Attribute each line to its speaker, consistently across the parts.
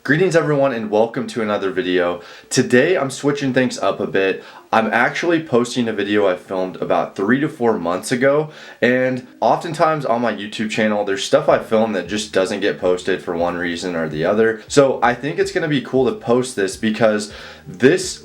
Speaker 1: Greetings everyone and welcome to another video. Today I'm switching things up a bit. I'm actually posting a video I filmed about 3 to 4 months ago, and oftentimes on my YouTube channel there's stuff I film that just doesn't get posted for one reason or the other. So I think it's gonna be cool to post this because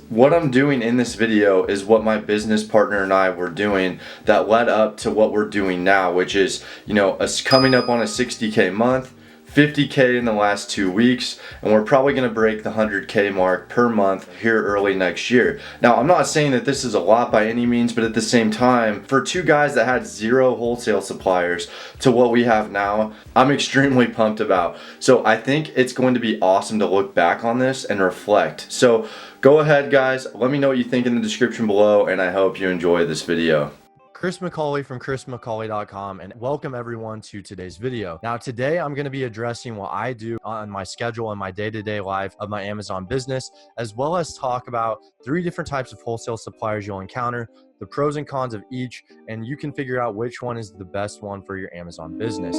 Speaker 1: what I'm doing in this video is what my business partner and I were doing that led up to what we're doing now, which is, us coming up on a 60K month, 50K in the last 2 weeks, and we're probably going to break the 100K mark per month here early next year. Now, I'm not saying that this is a lot by any means, but at the same time, for two guys that had 0 wholesale suppliers to what we have now, I'm extremely pumped about. So I think it's going to be awesome to look back on this and reflect. So go ahead, guys, let me know what you think in the description below, and I hope you enjoy this video.
Speaker 2: Kris McCauley from KrisMcCauley.com, and welcome everyone to today's video. Now today I'm going to be addressing what I do on my schedule and my day-to-day life of my Amazon business, as well as talk about 3 different types of wholesale suppliers you'll encounter, the pros and cons of each, and you can figure out which one is the best one for your Amazon business.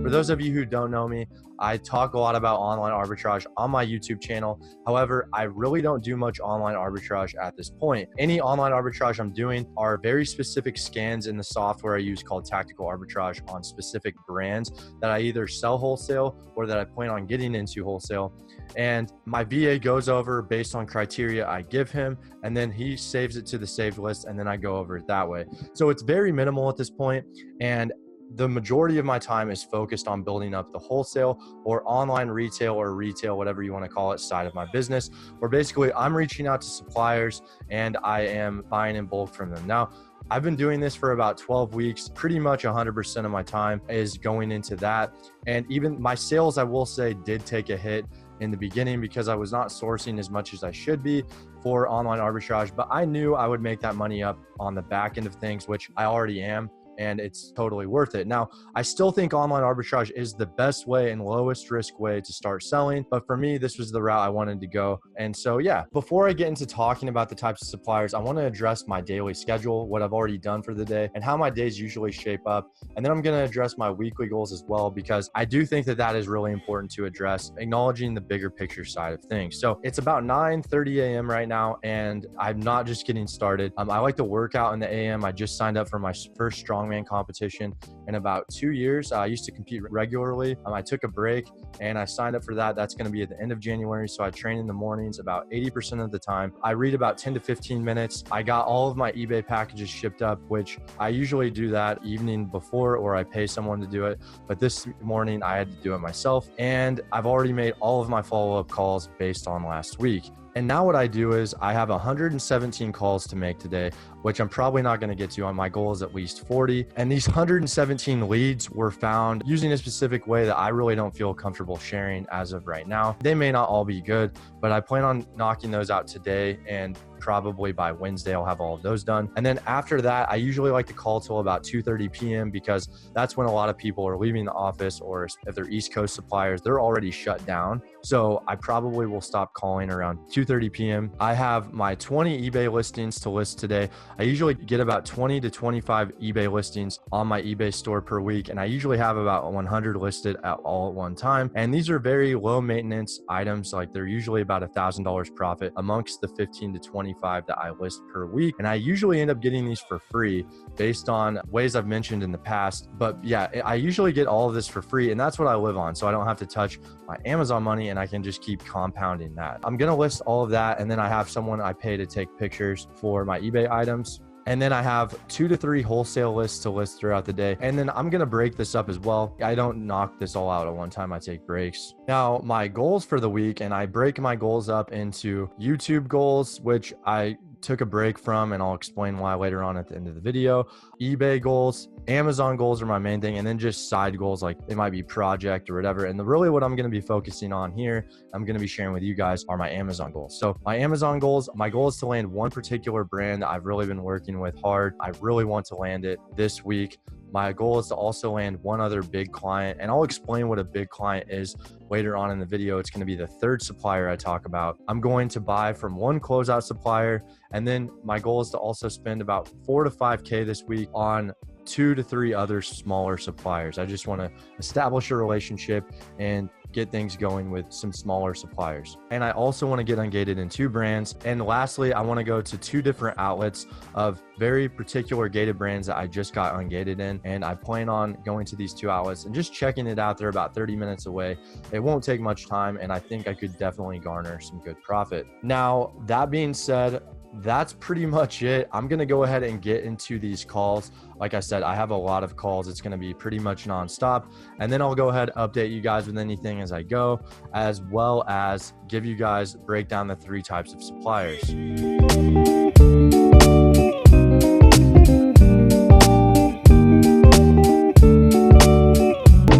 Speaker 2: For those of you who don't know me, I talk a lot about online arbitrage on my YouTube channel. However, I really don't do much online arbitrage at this point. Any online arbitrage I'm doing are very specific scans in the software I use called tactical arbitrage on specific brands that I either sell wholesale or that I plan on getting into wholesale. And my VA goes over based on criteria I give him, and then he saves it to the saved list, and then I go over it that way. So it's very minimal at this point, and the majority of my time is focused on building up the wholesale or online retail or retail, whatever you want to call it, side of my business, where basically I'm reaching out to suppliers and I am buying in bulk from them. Now, I've been doing this for about 12 weeks. Pretty much 100% of my time is going into that. And even my sales, I will say, did take a hit in the beginning because I was not sourcing as much as I should be for online arbitrage, but I knew I would make that money up on the back end of things, which I already am. And it's totally worth it. Now, I still think online arbitrage is the best way and lowest risk way to start selling. But for me, this was the route I wanted to go. And so, yeah, before I get into talking about the types of suppliers, I want to address my daily schedule, what I've already done for the day, and how my days usually shape up. And then I'm going to address my weekly goals as well, because I do think that that is really important to address, acknowledging the bigger picture side of things. So it's about 9:30 a.m. right now, and I'm not just getting started. I like to work out in the a.m. I just signed up for my first strongman competition in about 2 years. I used to compete regularly. I took a break and I signed up for that. That's going to be at the end of January. So I train in the mornings about 80% of the time. I read about 10 to 15 minutes. I got all of my eBay packages shipped up, which I usually do that evening before, or I pay someone to do it. But this morning I had to do it myself. And I've already made all of my follow-up calls based on last week. And now what I do is I have 117 calls to make today, which I'm probably not going to get to. On my goal is at least 40. And these 117 leads were found using a specific way that I really don't feel comfortable sharing as of right now. They may not all be good, but I plan on knocking those out today, and probably by Wednesday I'll have all of those done. And then after that, I usually like to call till about 2:30 p.m. because that's when a lot of people are leaving the office, or if they're East Coast suppliers, they're already shut down. So I probably will stop calling around 2:30 p.m. I have my 20 eBay listings to list today. I usually get about 20 to 25 eBay listings on my eBay store per week, and I usually have about 100 listed all at one time. And these are very low maintenance items. Like, they're usually about $1,000 profit amongst the 15 to 25 that I list per week. And I usually end up getting these for free based on ways I've mentioned in the past. But yeah, I usually get all of this for free, and that's what I live on. So I don't have to touch my Amazon money, and I can just keep compounding that. I'm going to list all of that. And then I have someone I pay to take pictures for my eBay items. And then I have 2 to 3 wholesale lists to list throughout the day. And then I'm going to break this up as well. I don't knock this all out at one time. I take breaks. Now, my goals for the week, and I break my goals up into YouTube goals, which I took a break from, and I'll explain why later on at the end of the video. eBay goals, Amazon goals are my main thing, and then just side goals, like it might be project or whatever. And really what I'm going to be focusing on here, I'm going to be sharing with you guys, are my Amazon goals. So my Amazon goals, my goal is to land one particular brand that I've really been working with hard. I really want to land it this week. my goal is to also land one other big client, and I'll explain what a big client is later on in the video. It's going to be the third supplier I talk about. I'm going to buy from one closeout supplier, and then my goal is to also spend about 4 to 5K this week on 2 to 3 other smaller suppliers. I just want to establish a relationship and get things going with some smaller suppliers. And I also want to get ungated in 2 brands. And lastly, I want to go to 2 different outlets of very particular gated brands that I just got ungated in. And I plan on going to these 2 outlets and just checking it out. They're about 30 minutes away. It won't take much time, and I think I could definitely garner some good profit. Now, that being said, that's pretty much it. I'm going to go ahead and get into these calls. Like I said, I have a lot of calls. It's going to be pretty much nonstop. And then I'll go ahead and update you guys with anything as I go, as well as give you guys break down the 3 types of suppliers.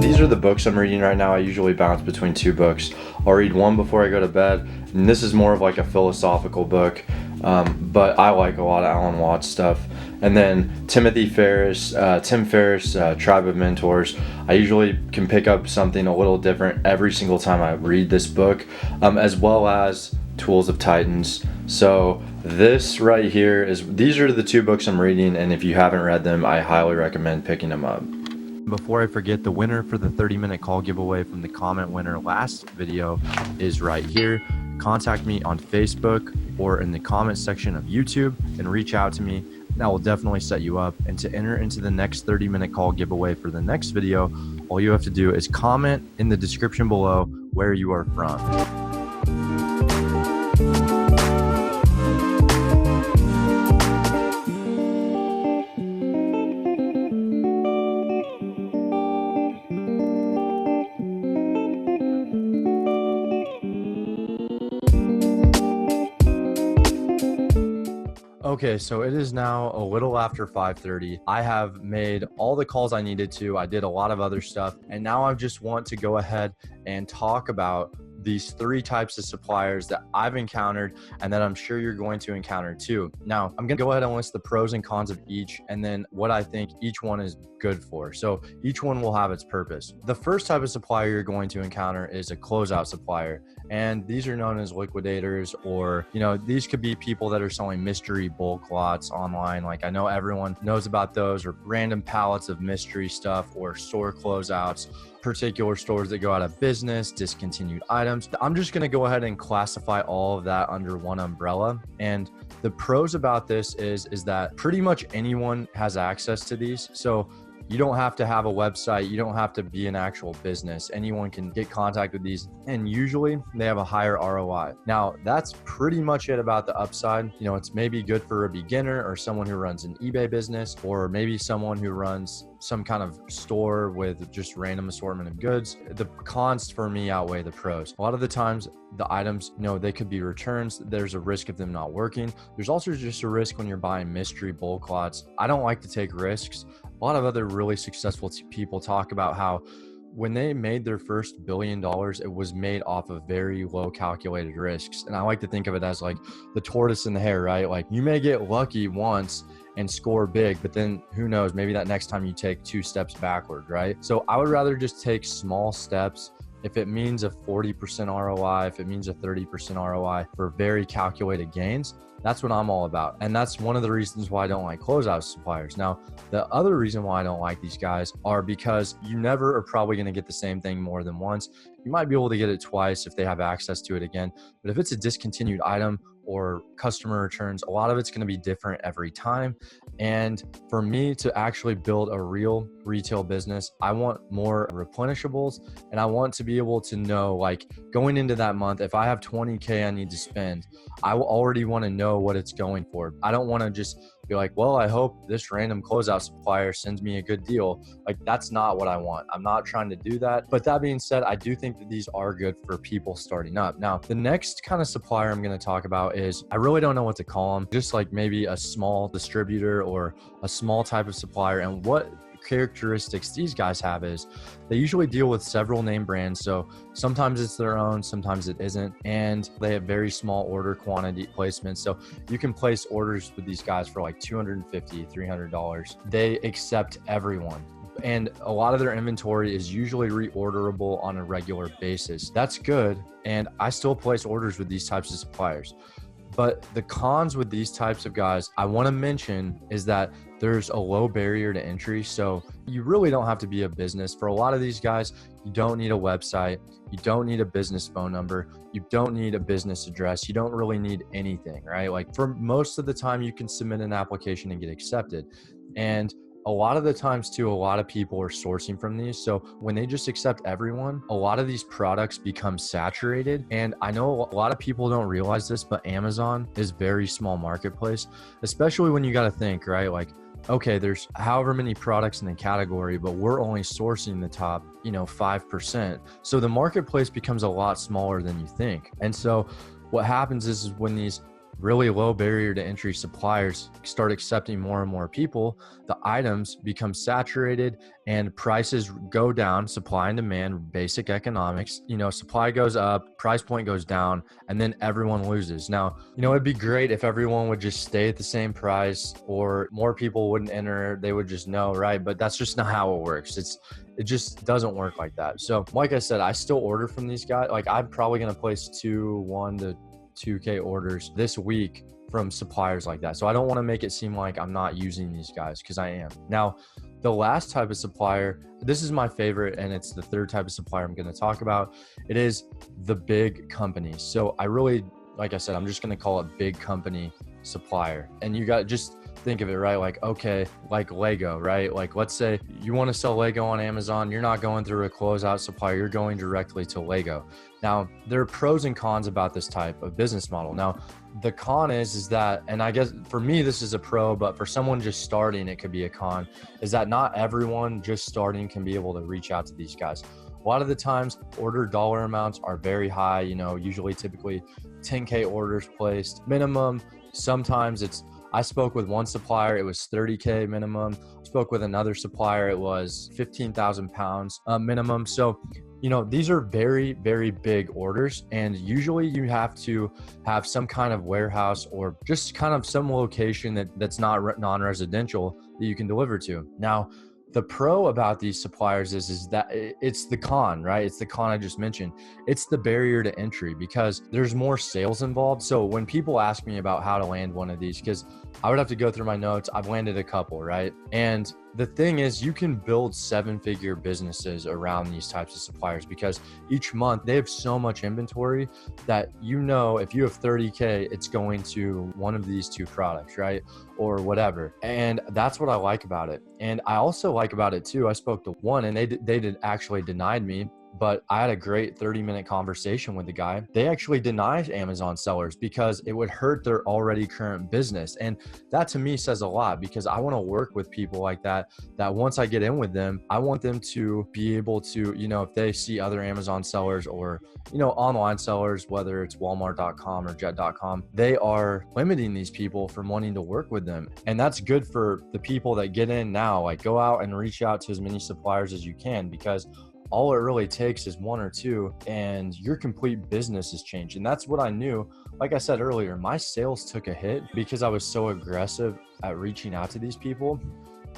Speaker 1: These are the books I'm reading right now. I usually bounce between 2 books. I'll read one before I go to bed, and this is more of like a philosophical book, but I like a lot of Alan Watts stuff. And then Tim Ferriss, Tribe of Mentors. I usually can pick up something a little different every single time I read this book, as well as Tools of Titans. So this right here these are the 2 books I'm reading, and if you haven't read them, I highly recommend picking them up.
Speaker 2: Before I forget, the winner for the 30-minute call giveaway from the comment winner last video is right here. Contact me on Facebook or in the comment section of YouTube and reach out to me. And I will definitely set you up. And to enter into the next 30-minute call giveaway for the next video, all you have to do is comment in the description below where you are from. Okay, so it is now a little after 5:30. I have made all the calls I needed to. I did a lot of other stuff, and now I just want to go ahead and talk about these 3 types of suppliers that I've encountered and that I'm sure you're going to encounter too. Now, I'm going to go ahead and list the pros and cons of each, and then what I think each one is good for. So each one will have its purpose. The first type of supplier you're going to encounter is a closeout supplier. And these are known as liquidators, or, these could be people that are selling mystery bulk lots online. Like, I know everyone knows about those, or random pallets of mystery stuff, or store closeouts, particular stores that go out of business, discontinued items. I'm just going to go ahead and classify all of that under one umbrella. And the pros about this is that pretty much anyone has access to these. So you don't have to have a website. You don't have to be an actual business. Anyone can get contact with these, and usually they have a higher ROI. Now, that's pretty much it about the upside. It's maybe good for a beginner or someone who runs an eBay business, or maybe someone who runs some kind of store with just random assortment of goods. The cons for me outweigh the pros. A lot of the times the items, they could be returns. There's a risk of them not working. There's also just a risk when you're buying mystery bulk lots. I don't like to take risks. A lot of other really successful people talk about how when they made their first $1 billion, it was made off of very low calculated risks. And I like to think of it as like the tortoise and the hare, right? Like, you may get lucky once and score big, but then who knows, maybe that next time you take 2 steps backward, right? So I would rather just take small steps. If it means a 40% ROI, if it means a 30% ROI for very calculated gains, that's what I'm all about. And that's one of the reasons why I don't like closeout suppliers. Now, the other reason why I don't like these guys are because you never are probably going to get the same thing more than once. You might be able to get it twice if they have access to it again. But if it's a discontinued item or customer returns, a lot of it's going to be different every time. And for me to actually build a real retail business, I want more replenishables, and I want to be able to know, like, going into that month, if I have 20K I need to spend, I will already want to know what it's going for. I don't want to just be like, well, I hope this random closeout supplier sends me a good deal. Like, that's not what I want. I'm not trying to do that. But that being said, I do think that these are good for people starting up. Now, the next kind of supplier I'm going to talk about is, I really don't know what to call them, just like maybe a small distributor or a small type of supplier. And what characteristics these guys have is they usually deal with several name brands. So sometimes it's their own, sometimes it isn't. And they have very small order quantity placements. So you can place orders with these guys for like $250, $300. They accept everyone. And a lot of their inventory is usually reorderable on a regular basis. That's good. And I still place orders with these types of suppliers. But the cons with these types of guys I want to mention is that there's a low barrier to entry. So you really don't have to be a business. For a lot of these guys, you don't need a website. You don't need a business phone number. You don't need a business address. You don't really need anything, right? Like for most of the time, you can submit an application and get accepted. And a lot of the times too, a lot of people are sourcing from these. So when they just accept everyone, a lot of these products become saturated. And I know a lot of people don't realize this, but Amazon is very small marketplace, especially when you got to think, right? Like, okay, there's however many products in the category, but we're only sourcing the top, 5%. So the marketplace becomes a lot smaller than you think. And so what happens is when these really low barrier to entry suppliers start accepting more and more people, the items become saturated and prices go down. Supply and demand, basic economics, supply goes up, price point goes down, and then everyone loses. Now, it'd be great if everyone would just stay at the same price or more people wouldn't enter, they would just know, right? But that's just not how it works. It just doesn't work like that. So like I said, I still order from these guys. Like I'm probably going to place 1 to 2K orders this week from suppliers like that. So I don't want to make it seem like I'm not using these guys, because I am. Now, the last type of supplier, this is my favorite, and it's the third type of supplier I'm going to talk about. It is the big companies. So like I said, I'm just going to call it big company supplier. And you got just think of it, right? Like, okay, like Lego, right? Like let's say you want to sell Lego on Amazon. You're not going through a closeout supplier. You're going directly to Lego. Now, there are pros and cons about this type of business model. Now, the con is that, and I guess for me, this is a pro, but for someone just starting, it could be a con, is that not everyone just starting can be able to reach out to these guys. A lot of the times order dollar amounts are very high, usually typically 10K orders placed minimum. Sometimes I spoke with one supplier, it was 30K minimum. Spoke with another supplier, it was 15,000 pounds minimum. So, these are very, very big orders. And usually you have to have some kind of warehouse or just kind of some location that's not non-residential that you can deliver to. Now, the pro about these suppliers is that it's the con, right? It's the con I just mentioned. It's the barrier to entry because there's more sales involved. So when people ask me about how to land one of these, because I would have to go through my notes, I've landed a couple, right? And the thing is, you can build 7-figure businesses around these types of suppliers because each month they have so much inventory that if you have 30K, it's going to one of these 2 products, right? Or whatever. And that's what I like about it. And I also like about it too, I spoke to one and they actually denied me, but I had a great 30-minute conversation with the guy. They actually deny Amazon sellers because it would hurt their already current business. And that to me says a lot because I want to work with people like that once I get in with them, I want them to be able to, if they see other Amazon sellers or, online sellers, whether it's walmart.com or jet.com, they are limiting these people from wanting to work with them. And that's good for the people that get in now, like go out and reach out to as many suppliers as you can because all it really takes is 1 or 2 and your complete business has changed. And that's what I knew. Like I said earlier, my sales took a hit because I was so aggressive at reaching out to these people.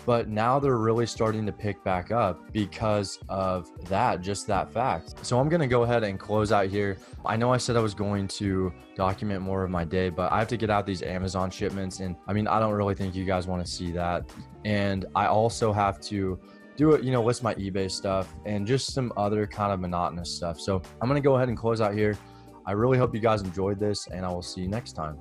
Speaker 2: But now they're really starting to pick back up because of just that fact. So I'm going to go ahead and close out here. I know I said I was going to document more of my day, but I have to get out these Amazon shipments. And I don't really think you guys want to see that. And I also have to do it, list my eBay stuff and just some other kind of monotonous stuff. So I'm going to go ahead and close out here. I really hope you guys enjoyed this and I will see you next time.